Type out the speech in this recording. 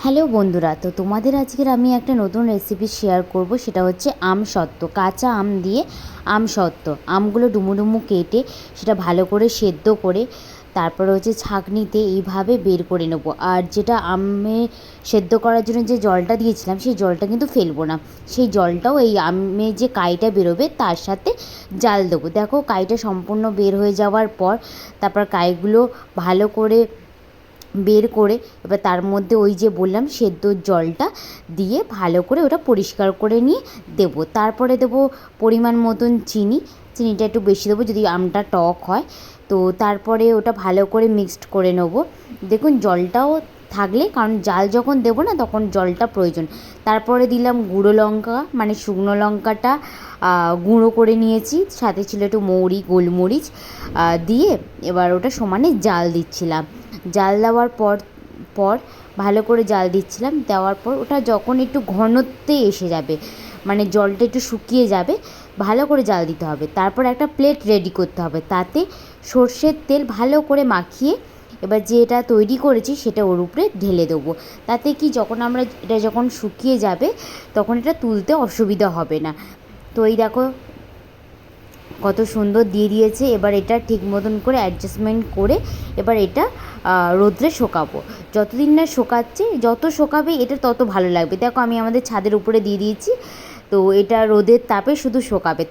Hello বন্ধুরা, তো তোমাদের আজকের আমি একটা নতুন রেসিপি শেয়ার করব। সেটা হচ্ছে আমসত্ত্ব, কাঁচা আম দিয়ে আমসত্ত্ব। আমগুলো ডুমু ডুমু কেটে সেটা ভালো করে সেদ্ধ করে তারপরে হচ্ছে ছাঁকনিতে এইভাবে বের করে নেব। আর যেটা আমে সেদ্ধ করার জন্য যে জলটা দিয়েছিলাম সেই জলটা কিন্তু ফেলবো না, সেই জলটাও এই আমে যে কাইটা বেরোবে তার সাথে জাল দেবো। দেখো কাইটা সম্পূর্ণ বের হয়ে যাওয়ার পর তারপর কাইগুলো ভালো করে বের করে এবার তার মধ্যে ওই যে বললাম সেদ্ধর জলটা দিয়ে ভালো করে ওটা পরিষ্কার করে নিয়ে দেবো। তারপরে দেবো পরিমাণ মতন চিনি, চিনিটা একটু বেশি দেবো যদি আমটা টক হয়। তো তারপরে ওটা ভালো করে মিক্সড করে নেবো। দেখুন জলটাও থাকলে, কারণ জাল যখন দেবো না তখন জলটা প্রয়োজন। তারপরে দিলাম গুঁড়ো লঙ্কা, মানে শুকনো লঙ্কাটা গুঁড়ো করে নিয়েছি, সাথে ছিল একটু মৌরি গোলমরিচ দিয়ে এবার ওটা সমানে জাল দিচ্ছিলাম। জাল দেওয়ার পর ভালো করে জাল দিচ্ছিলাম। দেওয়ার পর ওটা যখন একটু ঘনত্বে এসে যাবে, মানে জলটা একটু শুকিয়ে যাবে, ভালো করে জাল দিতে হবে। তারপর একটা প্লেট রেডি করতে হবে, তাতে সর্ষের তেল ভালো করে মাখিয়ে এবার যেটা তৈরি করেছি সেটা ওর উপরে ঢেলে দেবো। তাতে কি যখন আমরা এটা যখন শুকিয়ে যাবে তখন এটা তুলতে অসুবিধা হবে না। তো এই দেখো কত সুন্দর দিয়ে দিয়েছে। এবার এটা ঠিক মতন করে অ্যাডজাস্টমেন্ট করে এবার এটা রোদ্রে শোকাবো। যতদিন না শোকাচ্ছে, যত শোকাবে এটা তত ভালো লাগবে। দেখো আমি আমাদের ছাদের উপরে দিয়ে দিয়েছি, তো এটা রোদের তাপে শুধু শোকাবে।